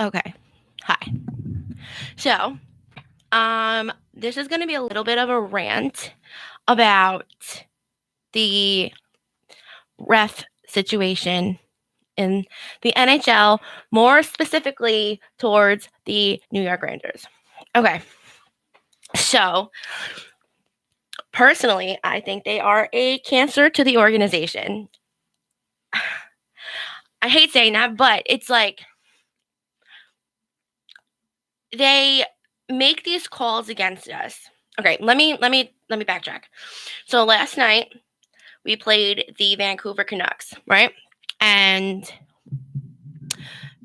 Okay. Hi. So, this is going to be a little bit of a rant about the ref situation in the NHL, more specifically towards the New York Rangers. Okay. So, personally, I think they are a cancer to the organization. I hate saying that, but it's like they make these calls against us. Okay, let me backtrack. So last night we played the Vancouver Canucks, right? And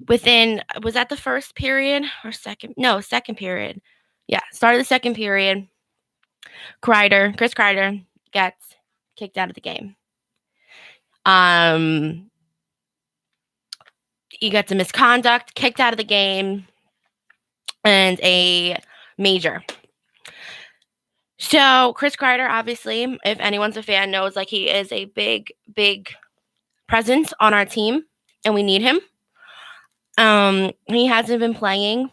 was that the first period or second? No, second period. Yeah, started the second period. Chris Kreider gets kicked out of the game. He gets a misconduct, kicked out of the game, and a major. So Chris Kreider, obviously, if anyone's a fan, knows like he is a big presence on our team, and we need him. He hasn't been playing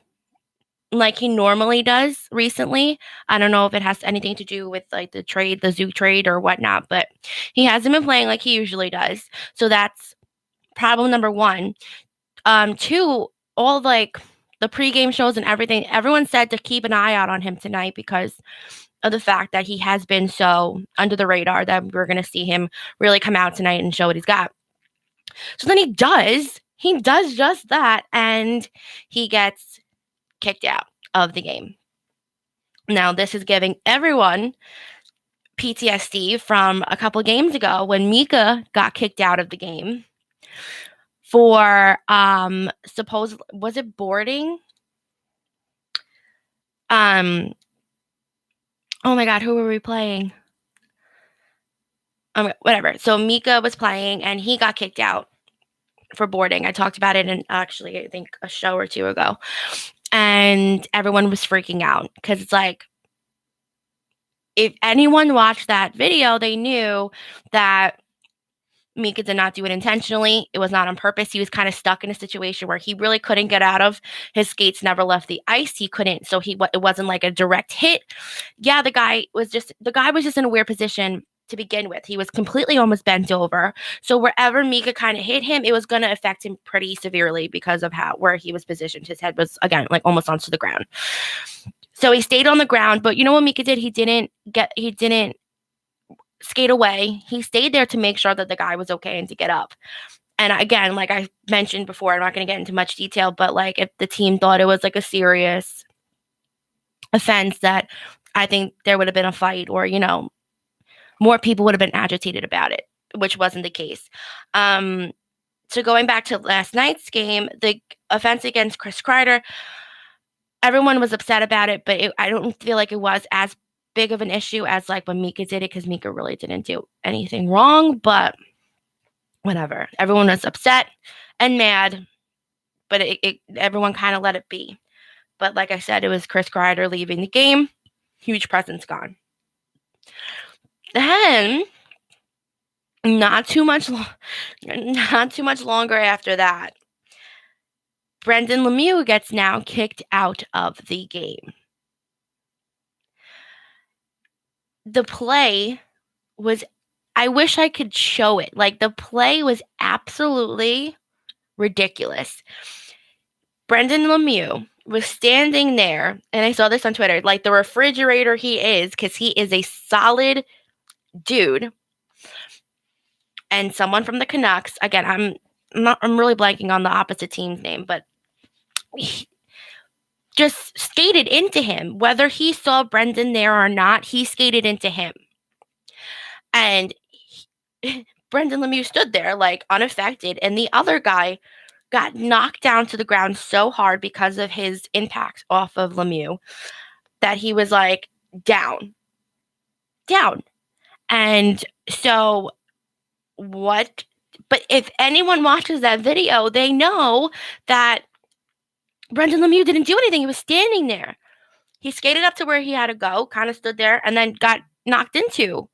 like he normally does recently. I don't know if it has anything to do with like the zoo trade or whatnot, but he hasn't been playing like he usually does. So that's problem number one. Two, all like the pregame shows and everything, everyone said to keep an eye out on him tonight because of the fact that he has been so under the radar that we're going to see him really come out tonight and show what he's got. So then he does just that, and he gets kicked out of the game. Now, this is giving everyone PTSD from a couple games ago when Mika got kicked out of the game for was it boarding? Oh my God, who were we playing? Whatever. So Mika was playing and he got kicked out for boarding. I talked about it in actually, I think a show or two ago. And everyone was freaking out because it's like, if anyone watched that video, they knew that Mika did not do it intentionally. It was not on purpose. He was kind of stuck in a situation where he really couldn't get out of. His skates never left the ice. He couldn't. So it wasn't like a direct hit. Yeah, the guy was just in a weird position to begin with. He was completely almost bent over. So wherever Mika kind of hit him, it was going to affect him pretty severely because of where he was positioned. His head was, again, like almost onto the ground. So he stayed on the ground. But you know what Mika did? He didn't skate away. He stayed there to make sure that the guy was okay and to get up. And again, like I mentioned before, I'm not going to get into much detail, but like if the team thought it was like a serious offense, that I think there would have been a fight, or, you know, more people would have been agitated about it, which wasn't the case. So going back to last night's game, the offense against Chris Kreider, everyone was upset about it, but I don't feel like it was as big of an issue as like when Mika did it, because Mika really didn't do anything wrong, but whatever. Everyone was upset and mad, but everyone kind of let it be. But like I said, it was Chris Kreider leaving the game. Huge presence gone. Then, not too much longer after that, Brendan Lemieux gets now kicked out of the game. The play was, I wish I could show it. Like, the play was absolutely ridiculous. Brendan Lemieux was standing there, and I saw this on Twitter, like the refrigerator he is, because he is a solid dude. And someone from the Canucks, again, I'm really blanking on the opposite team's name, but he just skated into him. Whether he saw Brendan there or not, he skated into him. And Brendan Lemieux stood there like unaffected, and the other guy got knocked down to the ground so hard because of his impact off of Lemieux that he was like down. And so what? But if anyone watches that video, they know that Brendan Lemieux didn't do anything. He was standing there. He skated up to where he had to go, kind of stood there, and then got knocked into.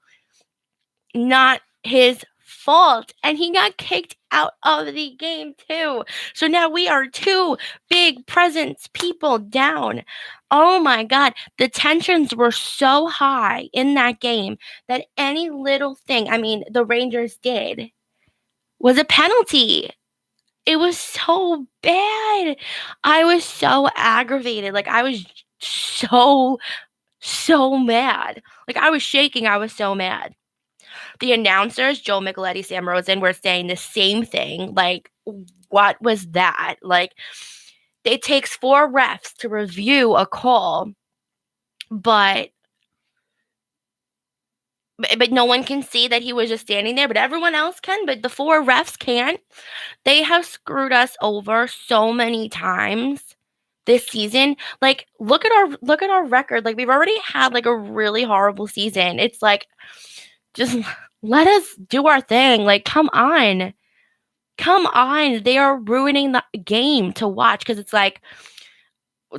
Not his fault. And he got kicked out of the game too. So now we are two big presence people down. Oh my God. The tensions were so high in that game that any little thing, I mean, the Rangers did, was a penalty. It was so bad. I was so aggravated. Like, I was so mad. Like, I was shaking. I was so mad. The announcers, Joe Micheletti, Sam Rosen, were saying the same thing. Like, what was that? Like, it takes 4 refs to review a call, but no one can see that he was just standing there, but everyone else can, but the 4 refs can't. They have screwed us over so many times this season. Like, look at our record. Like, we've already had like a really horrible season. It's like, just let us do our thing. Like, come on. Come on. They are ruining the game to watch because it's like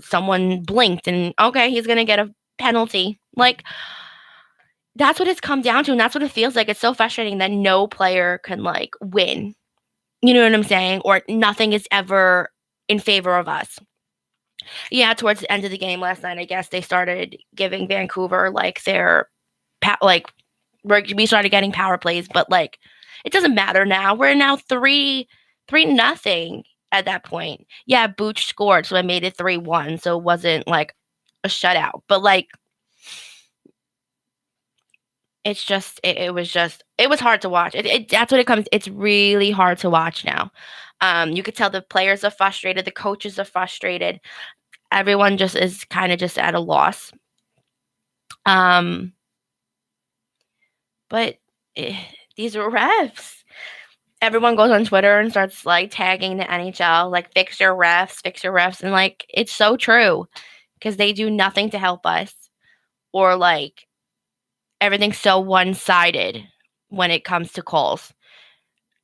someone blinked and okay, he's going to get a penalty. Like, that's what it's come down to, and that's what it feels like. It's so frustrating that no player can like win. You know what I'm saying? Or nothing is ever in favor of us. Yeah, towards the end of the game last night, I guess they started giving Vancouver like their like we started getting power plays, but like it doesn't matter now. We're now 3-0 at that point. Yeah, Booch scored, so I made it 3-1, so it wasn't like a shutout. But like it's just it was hard to watch. That's what it comes. It's really hard to watch now. You could tell the players are frustrated, the coaches are frustrated. Everyone just is kind of just at a loss. But these are refs. Everyone goes on Twitter and starts like tagging the NHL, like fix your refs, and like it's so true because they do nothing to help us, or like everything's so one-sided when it comes to calls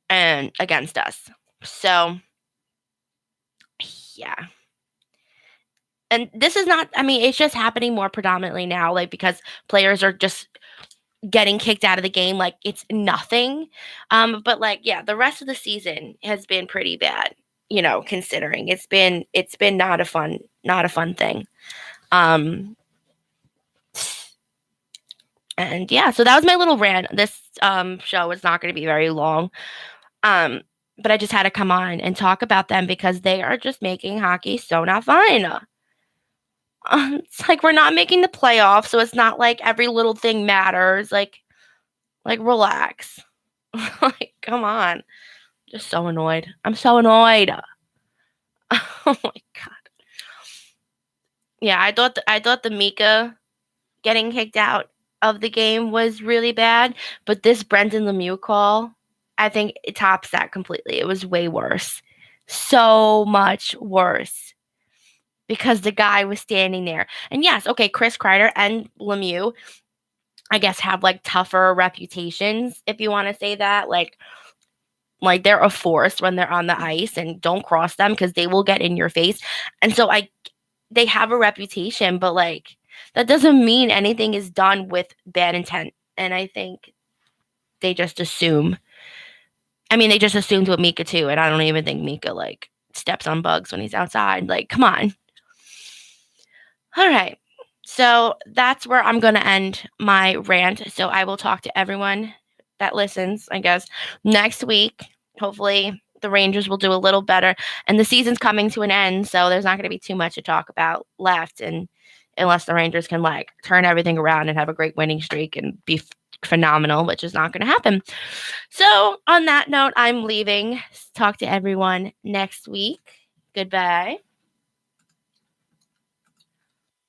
and against us. So yeah. And this is not, I mean, it's just happening more predominantly now, like because players are just getting kicked out of the game like it's nothing. But like, yeah, the rest of the season has been pretty bad, you know, considering it's been not a fun thing. And yeah, so that was my little rant. This show is not going to be very long. But I just had to come on and talk about them because they are just making hockey so not fun. It's like we're not making the playoffs, so it's not like every little thing matters. Like relax. Like, come on. Just so annoyed. I'm so annoyed. Oh my God. Yeah, I thought the Mika getting kicked out of the game was really bad, but this Brendan Lemieux call, I think it tops that completely. It was way worse. So much worse. Because the guy was standing there. And yes, okay, Chris Kreider and Lemieux, I guess, have like tougher reputations, if you want to say that. Like they're a force when they're on the ice, and don't cross them because they will get in your face. And so they have a reputation, but like that doesn't mean anything is done with bad intent. And I think they just assume. I mean, they just assumed with Mika too, and I don't even think Mika like steps on bugs when he's outside. Like, come on. All right. So that's where I'm going to end my rant. So I will talk to everyone that listens, I guess, next week. Hopefully the Rangers will do a little better. And the season's coming to an end, so there's not going to be too much to talk about left, and unless the Rangers can like turn everything around and have a great winning streak and be phenomenal, which is not going to happen. So on that note, I'm leaving. Talk to everyone next week. Goodbye.